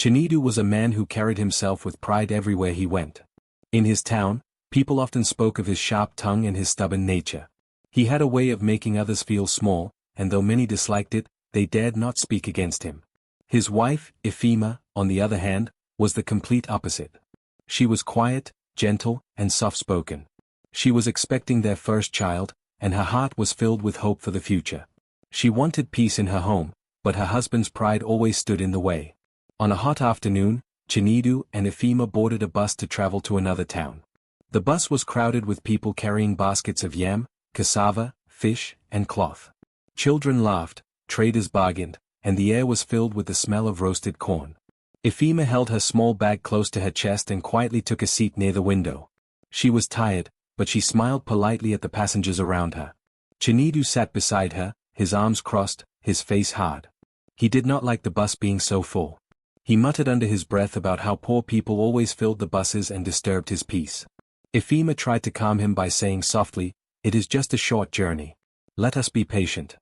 Chinedu was a man who carried himself with pride everywhere he went. In his town, people often spoke of his sharp tongue and his stubborn nature. He had a way of making others feel small, and though many disliked it, they dared not speak against him. His wife, Ifema, on the other hand, was the complete opposite. She was quiet, gentle, and soft-spoken. She was expecting their first child, and her heart was filled with hope for the future. She wanted peace in her home, but her husband's pride always stood in the way. On a hot afternoon, Chinedu and Ifema boarded a bus to travel to another town. The bus was crowded with people carrying baskets of yam, cassava, fish, and cloth. Children laughed, traders bargained, and the air was filled with the smell of roasted corn. Ifema held her small bag close to her chest and quietly took a seat near the window. She was tired, but she smiled politely at the passengers around her. Chinedu sat beside her, his arms crossed, his face hard. He did not like the bus being so full. He muttered under his breath about how poor people always filled the buses and disturbed his peace. Ifema tried to calm him by saying softly, "It is just a short journey. Let us be patient."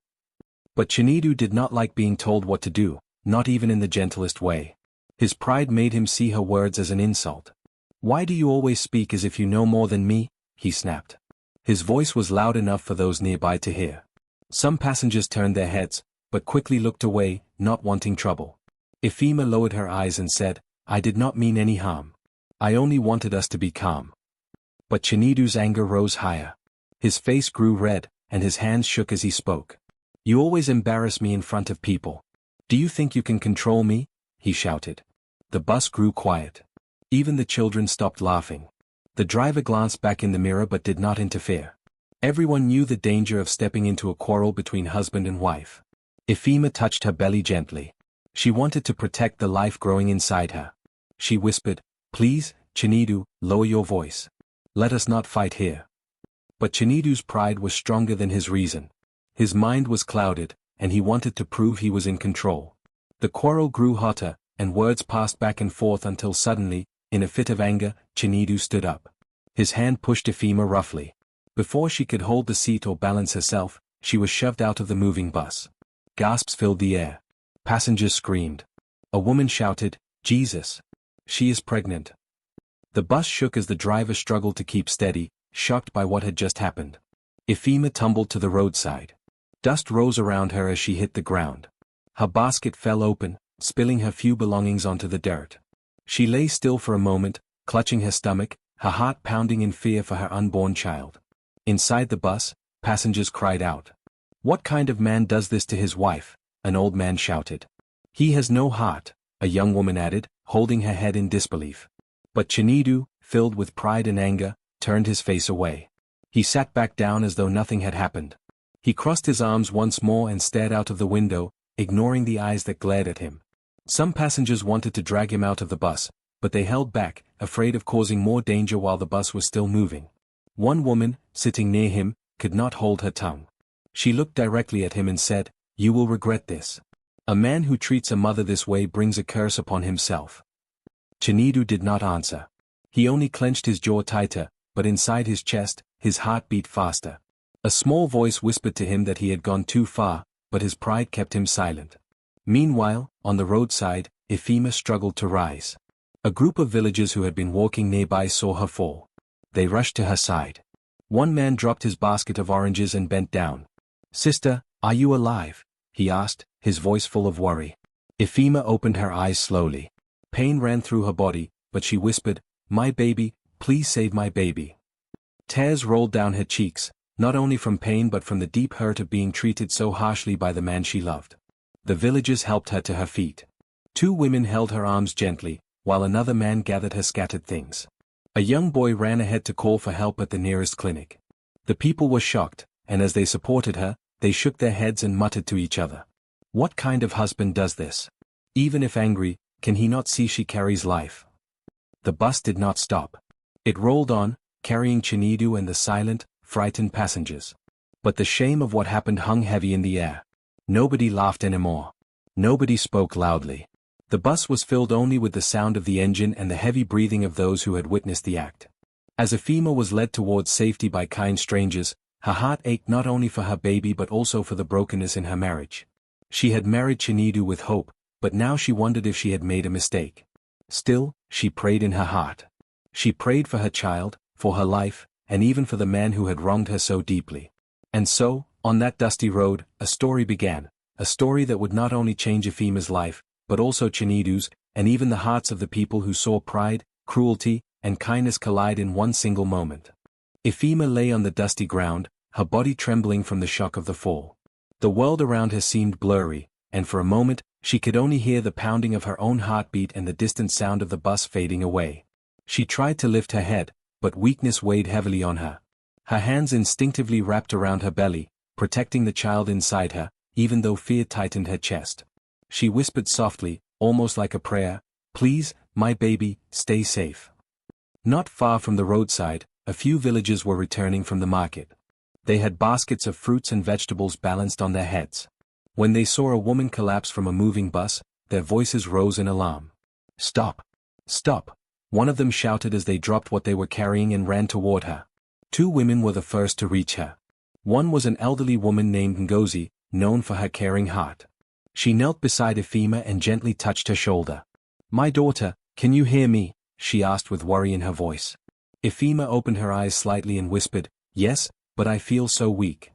But Chinedu did not like being told what to do, not even in the gentlest way. His pride made him see her words as an insult. "Why do you always speak as if you know more than me?" he snapped. His voice was loud enough for those nearby to hear. Some passengers turned their heads, but quickly looked away, not wanting trouble. Ifema lowered her eyes and said, "I did not mean any harm. I only wanted us to be calm." But Chinedu's anger rose higher. His face grew red, and his hands shook as he spoke. "You always embarrass me in front of people. Do you think you can control me?" he shouted. The bus grew quiet. Even the children stopped laughing. The driver glanced back in the mirror but did not interfere. Everyone knew the danger of stepping into a quarrel between husband and wife. Ifema touched her belly gently. She wanted to protect the life growing inside her. She whispered, "Please, Chinedu, lower your voice. Let us not fight here." But Chinedu's pride was stronger than his reason. His mind was clouded, and he wanted to prove he was in control. The quarrel grew hotter, and words passed back and forth until suddenly, in a fit of anger, Chinedu stood up. His hand pushed Ifema roughly. Before she could hold the seat or balance herself, she was shoved out of the moving bus. Gasps filled the air. Passengers screamed. A woman shouted, "Jesus! She is pregnant." The bus shook as the driver struggled to keep steady, shocked by what had just happened. Ifema tumbled to the roadside. Dust rose around her as she hit the ground. Her basket fell open, spilling her few belongings onto the dirt. She lay still for a moment, clutching her stomach, her heart pounding in fear for her unborn child. Inside the bus, passengers cried out. "What kind of man does this to his wife?" an old man shouted. "He has no heart," a young woman added, holding her head in disbelief. But Chinedu, filled with pride and anger, turned his face away. He sat back down as though nothing had happened. He crossed his arms once more and stared out of the window, ignoring the eyes that glared at him. Some passengers wanted to drag him out of the bus, but they held back, afraid of causing more danger while the bus was still moving. One woman, sitting near him, could not hold her tongue. She looked directly at him and said, "You will regret this. A man who treats a mother this way brings a curse upon himself." Chinedu did not answer. He only clenched his jaw tighter, but inside his chest, his heart beat faster. A small voice whispered to him that he had gone too far, but his pride kept him silent. Meanwhile, on the roadside, Ifema struggled to rise. A group of villagers who had been walking nearby saw her fall. They rushed to her side. One man dropped his basket of oranges and bent down. "Sister, are you alive?" he asked, his voice full of worry. Ifema opened her eyes slowly. Pain ran through her body, but she whispered, "My baby, please save my baby." Tears rolled down her cheeks, not only from pain but from the deep hurt of being treated so harshly by the man she loved. The villagers helped her to her feet. Two women held her arms gently, while another man gathered her scattered things. A young boy ran ahead to call for help at the nearest clinic. The people were shocked, and as they supported her, they shook their heads and muttered to each other. What kind of husband does this? Even if angry, can he not see she carries life? The bus did not stop. It rolled on, carrying Chinedu and the silent, frightened passengers. But the shame of what happened hung heavy in the air. Nobody laughed anymore. Nobody spoke loudly. The bus was filled only with the sound of the engine and the heavy breathing of those who had witnessed the act. As Ifema was led towards safety by kind strangers, her heart ached not only for her baby but also for the brokenness in her marriage. She had married Chinedu with hope, but now she wondered if she had made a mistake. Still, she prayed in her heart. She prayed for her child, for her life, and even for the man who had wronged her so deeply. And so, on that dusty road, a story began, a story that would not only change Efima's life, but also Chinedu's, and even the hearts of the people who saw pride, cruelty, and kindness collide in one single moment. Efima lay on the dusty ground, her body trembling from the shock of the fall. The world around her seemed blurry, and for a moment, she could only hear the pounding of her own heartbeat and the distant sound of the bus fading away. She tried to lift her head, but weakness weighed heavily on her. Her hands instinctively wrapped around her belly, protecting the child inside her, even though fear tightened her chest. She whispered softly, almost like a prayer, "Please, my baby, stay safe." Not far from the roadside, a few villagers were returning from the market. They had baskets of fruits and vegetables balanced on their heads. When they saw a woman collapse from a moving bus, their voices rose in alarm. "Stop! Stop!" one of them shouted as they dropped what they were carrying and ran toward her. Two women were the first to reach her. One was an elderly woman named Ngozi, known for her caring heart. She knelt beside Efima and gently touched her shoulder. "My daughter, can you hear me?" she asked with worry in her voice. Efima opened her eyes slightly and whispered, "Yes, but I feel so weak."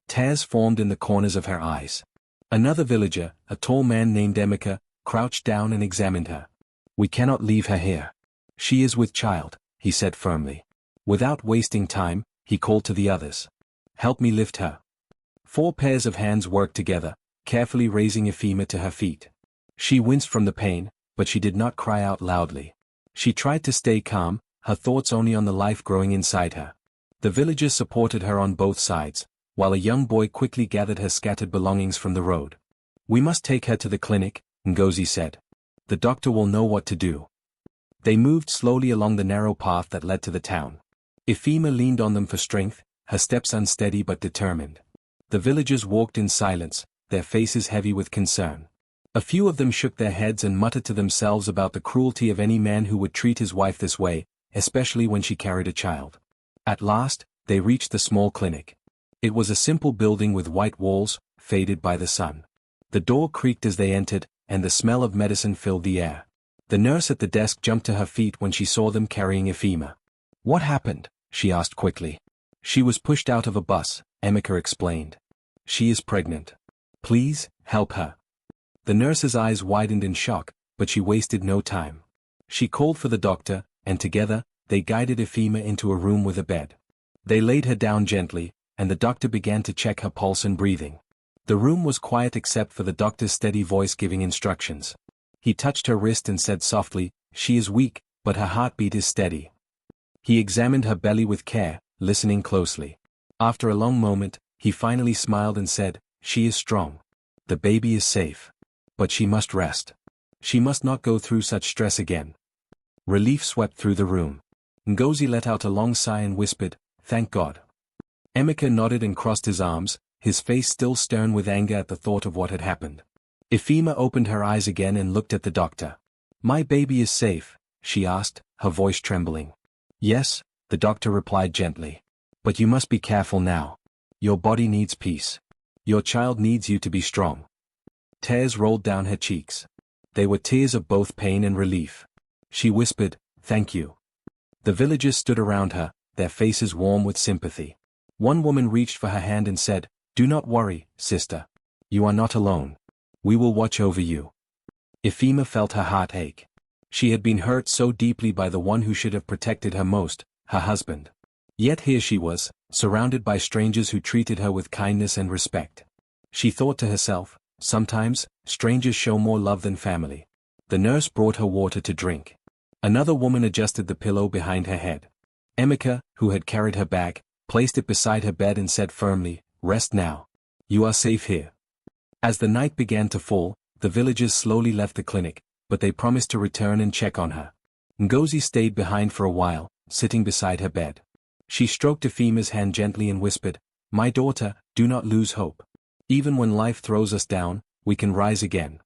Tears formed in the corners of her eyes. Another villager, a tall man named Emeka, crouched down and examined her. "We cannot leave her here. She is with child," he said firmly. Without wasting time, he called to the others. "Help me lift her." 4 pairs of hands worked together, carefully raising Efima to her feet. She winced from the pain, but she did not cry out loudly. She tried to stay calm, her thoughts only on the life growing inside her. The villagers supported her on both sides, while a young boy quickly gathered her scattered belongings from the road. "We must take her to the clinic," Ngozi said. "The doctor will know what to do." They moved slowly along the narrow path that led to the town. Efima leaned on them for strength, her steps unsteady but determined. The villagers walked in silence, their faces heavy with concern. A few of them shook their heads and muttered to themselves about the cruelty of any man who would treat his wife this way, especially when she carried a child. At last, they reached the small clinic. It was a simple building with white walls, faded by the sun. The door creaked as they entered, and the smell of medicine filled the air. The nurse at the desk jumped to her feet when she saw them carrying Efima. "What happened?" she asked quickly. "She was pushed out of a bus," Emeka explained. "She is pregnant. Please, help her." The nurse's eyes widened in shock, but she wasted no time. She called for the doctor, and together, they guided Efima into a room with a bed. They laid her down gently, and the doctor began to check her pulse and breathing. The room was quiet except for the doctor's steady voice giving instructions. He touched her wrist and said softly, "She is weak, but her heartbeat is steady." He examined her belly with care, listening closely. After a long moment, he finally smiled and said, "She is strong. The baby is safe. But she must rest. She must not go through such stress again." Relief swept through the room. Ngozi let out a long sigh and whispered, "Thank God." Emeka nodded and crossed his arms, his face still stern with anger at the thought of what had happened. Efima opened her eyes again and looked at the doctor. "My baby is safe?" she asked, her voice trembling. "Yes," the doctor replied gently. "But you must be careful now. Your body needs peace. Your child needs you to be strong." Tears rolled down her cheeks. They were tears of both pain and relief. She whispered, "Thank you." The villagers stood around her, their faces warm with sympathy. One woman reached for her hand and said, "Do not worry, sister. You are not alone. We will watch over you." Efima felt her heart ache. She had been hurt so deeply by the one who should have protected her most, her husband. Yet here she was, surrounded by strangers who treated her with kindness and respect. She thought to herself, sometimes, strangers show more love than family. The nurse brought her water to drink. Another woman adjusted the pillow behind her head. Emeka, who had carried her bag, placed it beside her bed and said firmly, "Rest now. You are safe here." As the night began to fall, the villagers slowly left the clinic, but they promised to return and check on her. Ngozi stayed behind for a while, sitting beside her bed. She stroked Efima's hand gently and whispered, "My daughter, do not lose hope. Even when life throws us down, we can rise again."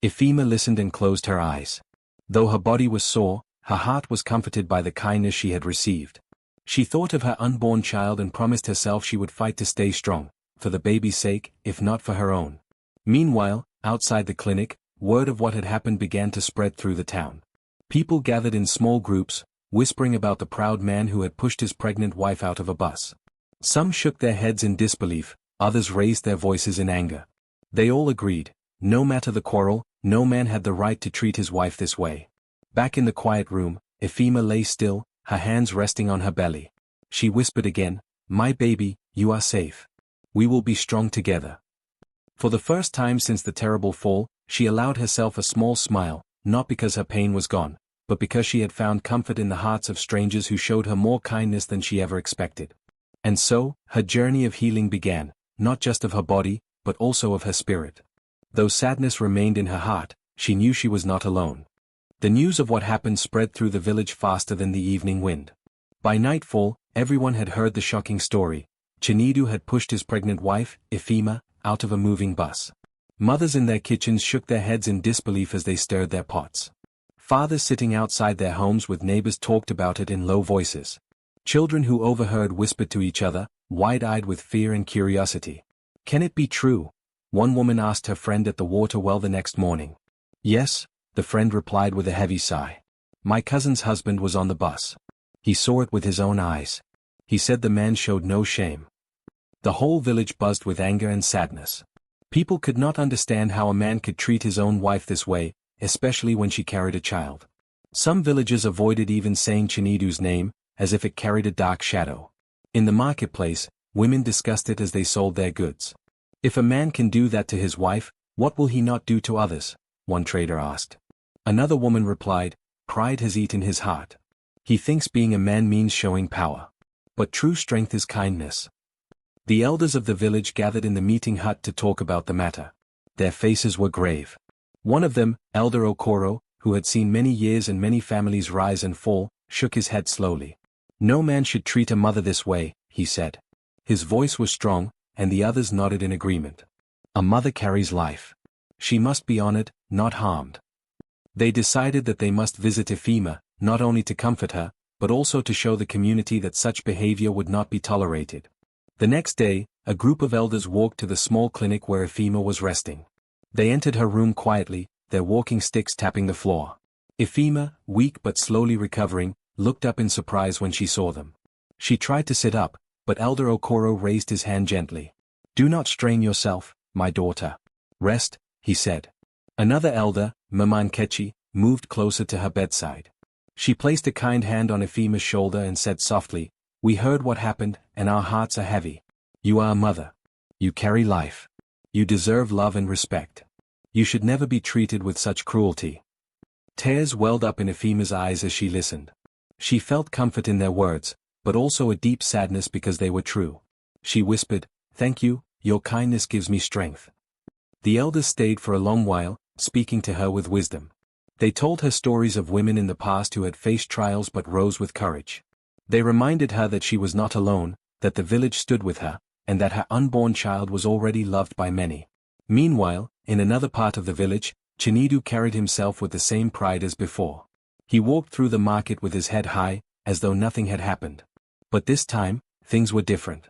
Efima listened and closed her eyes. Though her body was sore, her heart was comforted by the kindness she had received. She thought of her unborn child and promised herself she would fight to stay strong, for the baby's sake, if not for her own. Meanwhile, outside the clinic, word of what had happened began to spread through the town. People gathered in small groups, whispering about the proud man who had pushed his pregnant wife out of a bus. Some shook their heads in disbelief, others raised their voices in anger. They all agreed, no matter the quarrel, no man had the right to treat his wife this way. Back in the quiet room, Ephema lay still, her hands resting on her belly. She whispered again, "My baby, you are safe. We will be strong together." For the first time since the terrible fall, she allowed herself a small smile, not because her pain was gone, but because she had found comfort in the hearts of strangers who showed her more kindness than she ever expected. And so, her journey of healing began, not just of her body, but also of her spirit. Though sadness remained in her heart, she knew she was not alone. The news of what happened spread through the village faster than the evening wind. By nightfall, everyone had heard the shocking story. Chinedu had pushed his pregnant wife, Ephema, out of a moving bus. Mothers in their kitchens shook their heads in disbelief as they stirred their pots. Fathers sitting outside their homes with neighbors talked about it in low voices. Children who overheard whispered to each other, wide-eyed with fear and curiosity. "Can it be true?" one woman asked her friend at the water well the next morning. "Yes," the friend replied with a heavy sigh. "My cousin's husband was on the bus. He saw it with his own eyes. He said the man showed no shame." The whole village buzzed with anger and sadness. People could not understand how a man could treat his own wife this way, especially when she carried a child. Some villagers avoided even saying Chinedu's name, as if it carried a dark shadow. In the marketplace, women discussed it as they sold their goods. "If a man can do that to his wife, what will he not do to others?" one trader asked. Another woman replied, "Pride has eaten his heart. He thinks being a man means showing power. But true strength is kindness." The elders of the village gathered in the meeting hut to talk about the matter. Their faces were grave. One of them, Elder Okoro, who had seen many years and many families rise and fall, shook his head slowly. "No man should treat a mother this way," he said. His voice was strong, and the others nodded in agreement. A mother carries life. She must be honored, not harmed. They decided that they must visit Ephema, not only to comfort her, but also to show the community that such behavior would not be tolerated. The next day, a group of elders walked to the small clinic where Ephema was resting. They entered her room quietly, their walking sticks tapping the floor. Ephema, weak but slowly recovering, looked up in surprise when she saw them. She tried to sit up, but Elder Okoro raised his hand gently. "Do not strain yourself, my daughter. Rest," he said. Another elder, Mama Nkechi, moved closer to her bedside. She placed a kind hand on Ephema's shoulder and said softly, "We heard what happened, and our hearts are heavy. You are a mother. You carry life. You deserve love and respect. You should never be treated with such cruelty." Tears welled up in Ephema's eyes as she listened. She felt comfort in their words, but also a deep sadness because they were true. She whispered, "Thank you, your kindness gives me strength." The elders stayed for a long while, speaking to her with wisdom. They told her stories of women in the past who had faced trials but rose with courage. They reminded her that she was not alone, that the village stood with her, and that her unborn child was already loved by many. Meanwhile, in another part of the village, Chinedu carried himself with the same pride as before. He walked through the market with his head high, as though nothing had happened. But this time, things were different.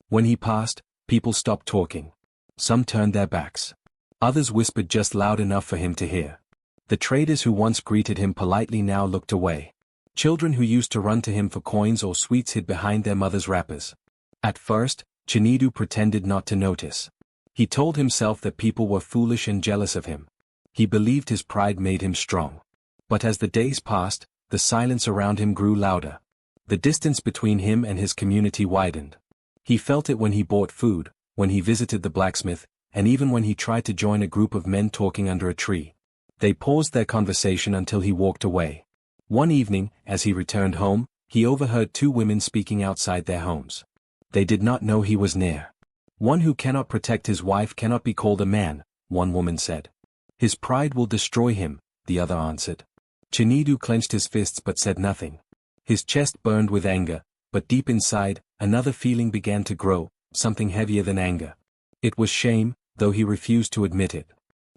When he passed, people stopped talking. Some turned their backs. Others whispered just loud enough for him to hear. The traders who once greeted him politely now looked away. Children who used to run to him for coins or sweets hid behind their mother's wrappers. At first, Chinedu pretended not to notice. He told himself that people were foolish and jealous of him. He believed his pride made him strong. But as the days passed, the silence around him grew louder. The distance between him and his community widened. He felt it when he bought food, when he visited the blacksmith, and even when he tried to join a group of men talking under a tree. They paused their conversation until he walked away. One evening, as he returned home, he overheard two women speaking outside their homes. They did not know he was near. "One who cannot protect his wife cannot be called a man," one woman said. "His pride will destroy him," the other answered. Chinedu clenched his fists but said nothing. His chest burned with anger, but deep inside, another feeling began to grow, something heavier than anger. It was shame, though he refused to admit it.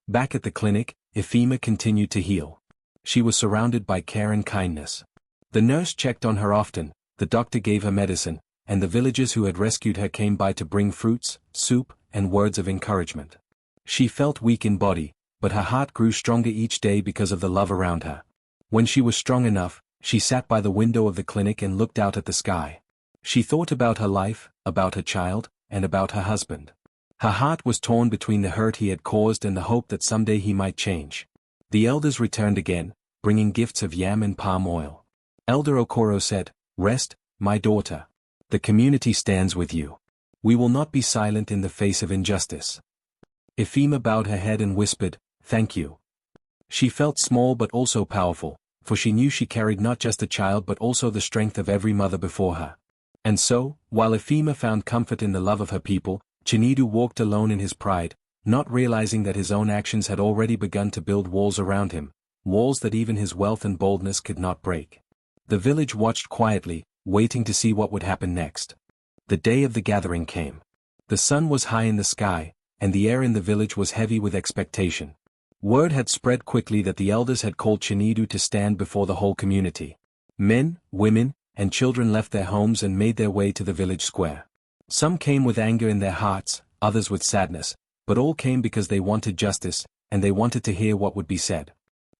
Back at the clinic, Ephema continued to heal. She was surrounded by care and kindness. The nurse checked on her often, the doctor gave her medicine, and the villagers who had rescued her came by to bring fruits, soup, and words of encouragement. She felt weak in body, but her heart grew stronger each day because of the love around her. When she was strong enough, she sat by the window of the clinic and looked out at the sky. She thought about her life, about her child, and about her husband. Her heart was torn between the hurt he had caused and the hope that someday he might change. The elders returned again, bringing gifts of yam and palm oil. Elder Okoro said, "Rest, my daughter. The community stands with you. We will not be silent in the face of injustice." Ifema bowed her head and whispered, "Thank you." She felt small but also powerful, for she knew she carried not just a child but also the strength of every mother before her. And so, while Ifema found comfort in the love of her people, Chinedu walked alone in his pride, not realizing that his own actions had already begun to build walls around him, walls that even his wealth and boldness could not break. The village watched quietly, waiting to see what would happen next. The day of the gathering came. The sun was high in the sky, and the air in the village was heavy with expectation. Word had spread quickly that the elders had called Chinedu to stand before the whole community. Men, women, and children left their homes and made their way to the village square. Some came with anger in their hearts, others with sadness, but all came because they wanted justice, and they wanted to hear what would be said.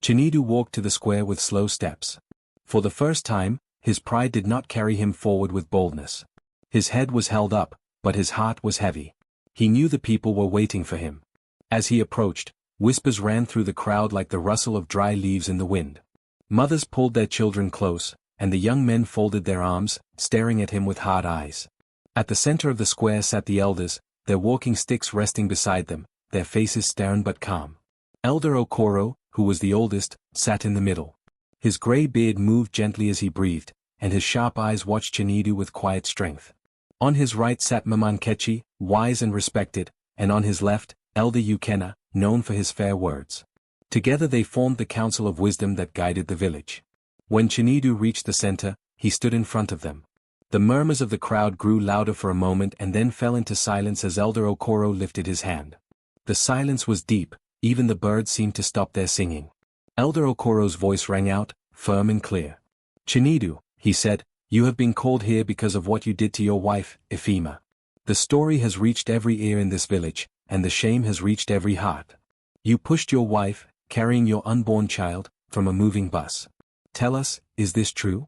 Chinedu walked to the square with slow steps. For the first time, his pride did not carry him forward with boldness. His head was held up, but his heart was heavy. He knew the people were waiting for him. As he approached, whispers ran through the crowd like the rustle of dry leaves in the wind. Mothers pulled their children close, and the young men folded their arms, staring at him with hard eyes. At the center of the square sat the elders, their walking sticks resting beside them, their faces stern but calm. Elder Okoro, who was the oldest, sat in the middle. His gray beard moved gently as he breathed, and his sharp eyes watched Chinedu with quiet strength. On his right sat Mamankechi, wise and respected, and on his left, Elder Ukena, known for his fair words. Together they formed the council of wisdom that guided the village. When Chinedu reached the center, he stood in front of them. The murmurs of the crowd grew louder for a moment and then fell into silence as Elder Okoro lifted his hand. The silence was deep, even the birds seemed to stop their singing. Elder Okoro's voice rang out, firm and clear. "Chinedu," he said, "you have been called here because of what you did to your wife, Ifema. The story has reached every ear in this village, and the shame has reached every heart. You pushed your wife, carrying your unborn child, from a moving bus. Tell us, is this true?"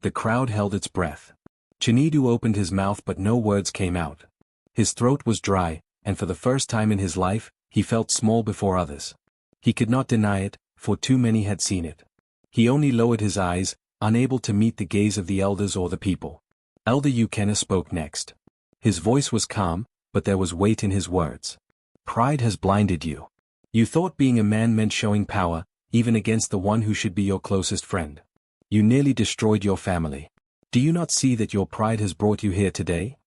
The crowd held its breath. Chinedu opened his mouth but no words came out. His throat was dry, and for the first time in his life, he felt small before others. He could not deny it, for too many had seen it. He only lowered his eyes, unable to meet the gaze of the elders or the people. Elder Ukena spoke next. His voice was calm, but there was weight in his words. "Pride has blinded you. You thought being a man meant showing power, even against the one who should be your closest friend. You nearly destroyed your family. Do you not see that your pride has brought you here today?"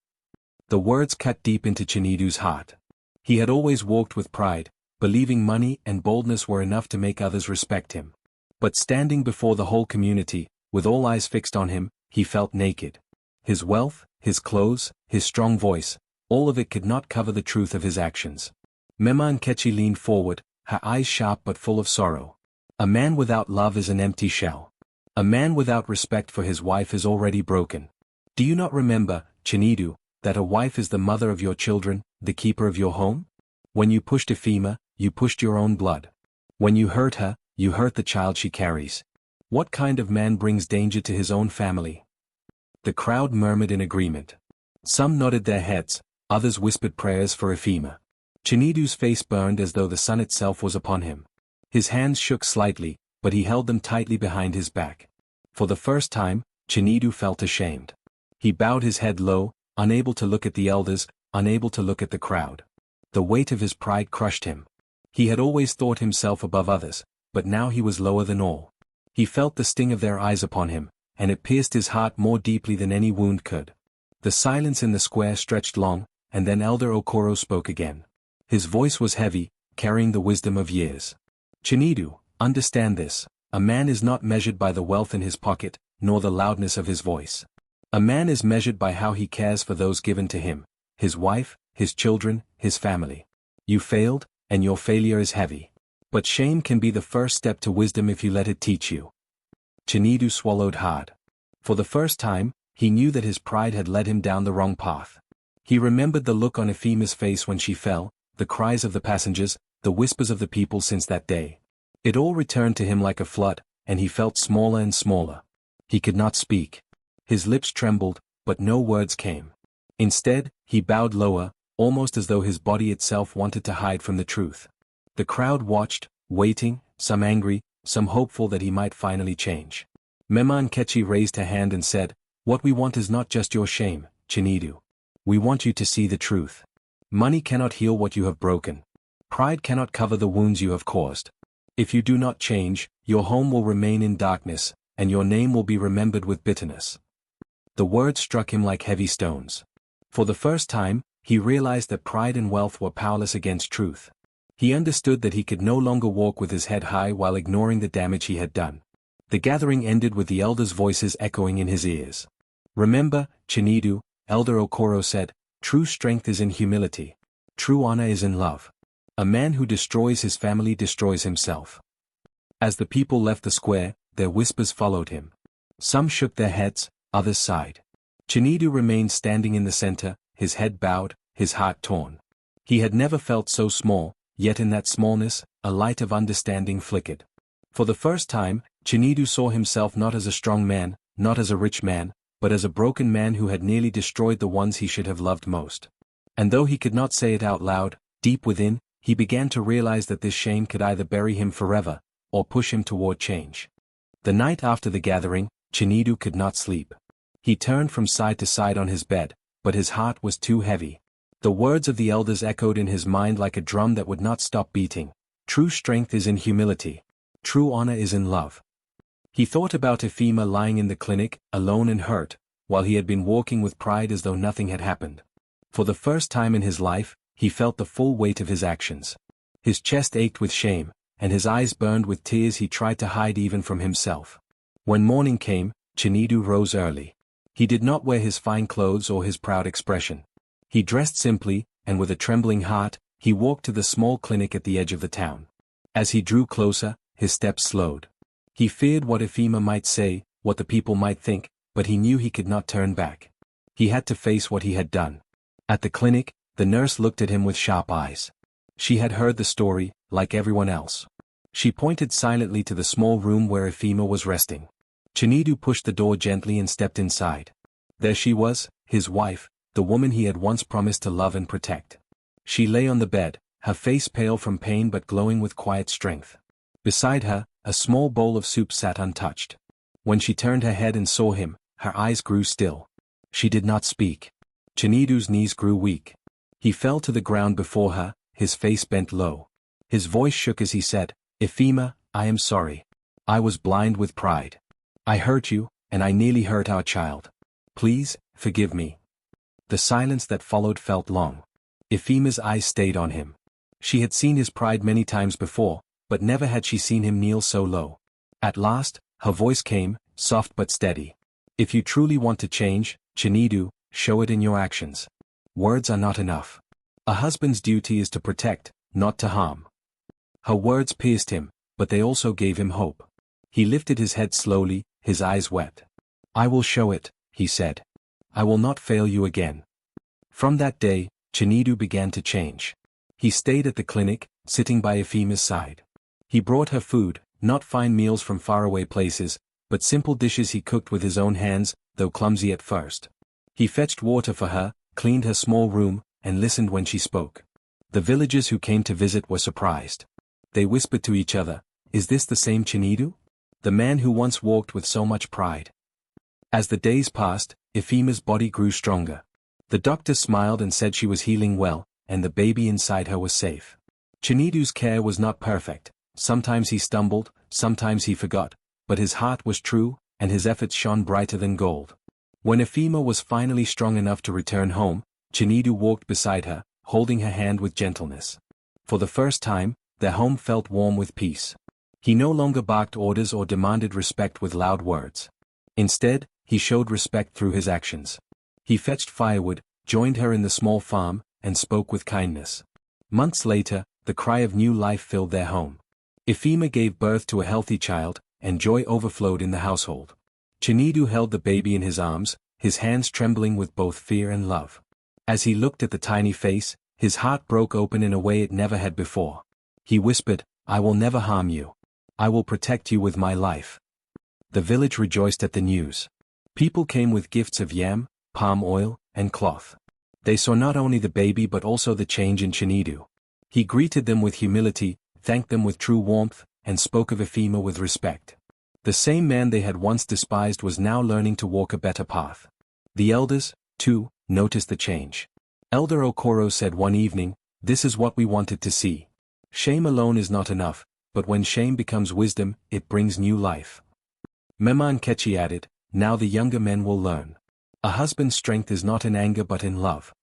The words cut deep into Chinedu's heart. He had always walked with pride, believing money and boldness were enough to make others respect him. But standing before the whole community, with all eyes fixed on him, he felt naked. His wealth, his clothes, his strong voice, all of it could not cover the truth of his actions. Mema Nkechi leaned forward, her eyes sharp but full of sorrow. "A man without love is an empty shell. A man without respect for his wife is already broken. Do you not remember, Chinedu, that a wife is the mother of your children, the keeper of your home? When you pushed Ifema, you pushed your own blood. When you hurt her, you hurt the child she carries. What kind of man brings danger to his own family?" The crowd murmured in agreement. Some nodded their heads, others whispered prayers for Ifema. Chinedu's face burned as though the sun itself was upon him. His hands shook slightly, but he held them tightly behind his back. For the first time, Chinedu felt ashamed. He bowed his head low, unable to look at the elders, unable to look at the crowd. The weight of his pride crushed him. He had always thought himself above others, but now he was lower than all. He felt the sting of their eyes upon him, and it pierced his heart more deeply than any wound could. The silence in the square stretched long, and then Elder Okoro spoke again. His voice was heavy, carrying the wisdom of years. "Chinedu, understand this. A man is not measured by the wealth in his pocket, nor the loudness of his voice. A man is measured by how he cares for those given to him, his wife, his children, his family. You failed, and your failure is heavy. But shame can be the first step to wisdom if you let it teach you." Chinedu swallowed hard. For the first time, he knew that his pride had led him down the wrong path. He remembered the look on Ifema's face when she fell, the cries of the passengers, the whispers of the people since that day. It all returned to him like a flood, and he felt smaller and smaller. He could not speak. His lips trembled, but no words came. Instead, he bowed lower, almost as though his body itself wanted to hide from the truth. The crowd watched, waiting, some angry, some hopeful that he might finally change. Mema Nkechi raised her hand and said, "What we want is not just your shame, Chinedu. We want you to see the truth. Money cannot heal what you have broken. Pride cannot cover the wounds you have caused. If you do not change, your home will remain in darkness, and your name will be remembered with bitterness." The words struck him like heavy stones. For the first time, he realized that pride and wealth were powerless against truth. He understood that he could no longer walk with his head high while ignoring the damage he had done. The gathering ended with the elders' voices echoing in his ears. "Remember, Chinedu," Elder Okoro said, "true strength is in humility. True honor is in love. A man who destroys his family destroys himself." As the people left the square, their whispers followed him. Some shook their heads, others sighed. Chinedu remained standing in the center, his head bowed, his heart torn. He had never felt so small, yet in that smallness, a light of understanding flickered. For the first time, Chinedu saw himself not as a strong man, not as a rich man, but as a broken man who had nearly destroyed the ones he should have loved most. And though he could not say it out loud, deep within, he began to realize that this shame could either bury him forever, or push him toward change. The night after the gathering, Chinedu could not sleep. He turned from side to side on his bed, but his heart was too heavy. The words of the elders echoed in his mind like a drum that would not stop beating. True strength is in humility. True honor is in love. He thought about Ifema lying in the clinic, alone and hurt, while he had been walking with pride as though nothing had happened. For the first time in his life, he felt the full weight of his actions. His chest ached with shame, and his eyes burned with tears he tried to hide even from himself. When morning came, Chinedu rose early. He did not wear his fine clothes or his proud expression. He dressed simply, and with a trembling heart, he walked to the small clinic at the edge of the town. As he drew closer, his steps slowed. He feared what Ifema might say, what the people might think, but he knew he could not turn back. He had to face what he had done. At the clinic, the nurse looked at him with sharp eyes. She had heard the story, like everyone else. She pointed silently to the small room where Ifema was resting. Chinedu pushed the door gently and stepped inside. There she was, his wife, the woman he had once promised to love and protect. She lay on the bed, her face pale from pain but glowing with quiet strength. Beside her, a small bowl of soup sat untouched. When she turned her head and saw him, her eyes grew still. She did not speak. Chinedu's knees grew weak. He fell to the ground before her, his face bent low. His voice shook as he said, "Ifema, I am sorry. I was blind with pride. I hurt you, and I nearly hurt our child. Please, forgive me." The silence that followed felt long. Ifema's eyes stayed on him. She had seen his pride many times before, but never had she seen him kneel so low. At last, her voice came, soft but steady. "If you truly want to change, Chinedu, show it in your actions. Words are not enough. A husband's duty is to protect, not to harm." Her words pierced him, but they also gave him hope. He lifted his head slowly, his eyes wet. "I will show it," he said. "I will not fail you again." From that day, Chinedu began to change. He stayed at the clinic, sitting by Ifema's side. He brought her food, not fine meals from faraway places, but simple dishes he cooked with his own hands, though clumsy at first. He fetched water for her, cleaned her small room, and listened when she spoke. The villagers who came to visit were surprised. They whispered to each other, "Is this the same Chinedu? The man who once walked with so much pride?" As the days passed, Ifema's body grew stronger. The doctor smiled and said she was healing well, and the baby inside her was safe. Chinedu's care was not perfect. Sometimes he stumbled, sometimes he forgot, but his heart was true, and his efforts shone brighter than gold. When Ifema was finally strong enough to return home, Chinedu walked beside her, holding her hand with gentleness. For the first time, their home felt warm with peace. He no longer barked orders or demanded respect with loud words. Instead, he showed respect through his actions. He fetched firewood, joined her in the small farm, and spoke with kindness. Months later, the cry of new life filled their home. Ifema gave birth to a healthy child, and joy overflowed in the household. Chinedu held the baby in his arms, his hands trembling with both fear and love. As he looked at the tiny face, his heart broke open in a way it never had before. He whispered, "I will never harm you. I will protect you with my life." The village rejoiced at the news. People came with gifts of yam, palm oil, and cloth. They saw not only the baby but also the change in Chinedu. He greeted them with humility, thanked them with true warmth, and spoke of Ifema with respect. The same man they had once despised was now learning to walk a better path. The elders, too, noticed the change. Elder Okoro said one evening, "This is what we wanted to see. Shame alone is not enough, but when shame becomes wisdom, it brings new life." Mema Nkechi added, "Now the younger men will learn. A husband's strength is not in anger but in love."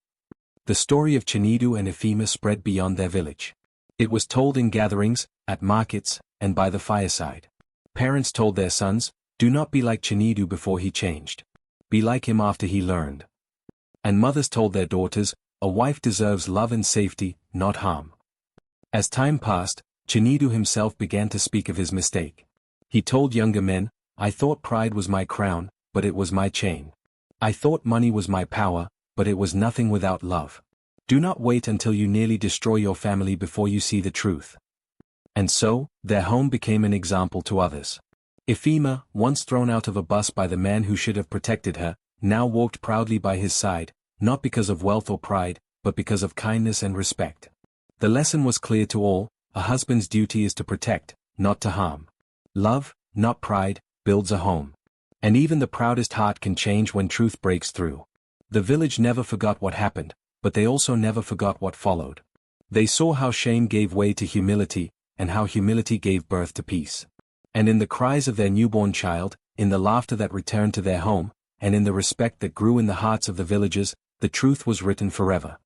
The story of Chinedu and Ifema spread beyond their village. It was told in gatherings, at markets, and by the fireside. Parents told their sons, "Do not be like Chinedu before he changed. Be like him after he learned." And mothers told their daughters, "A wife deserves love and safety, not harm." As time passed, Chinedu himself began to speak of his mistake. He told younger men, "I thought pride was my crown, but it was my chain. I thought money was my power, but it was nothing without love. Do not wait until you nearly destroy your family before you see the truth." And so, their home became an example to others. Ifema, once thrown out of a bus by the man who should have protected her, now walked proudly by his side, not because of wealth or pride, but because of kindness and respect. The lesson was clear to all: a husband's duty is to protect, not to harm. Love, not pride, builds a home. And even the proudest heart can change when truth breaks through. The village never forgot what happened, but they also never forgot what followed. They saw how shame gave way to humility, and how humility gave birth to peace. And in the cries of their newborn child, in the laughter that returned to their home, and in the respect that grew in the hearts of the villagers, the truth was written forever.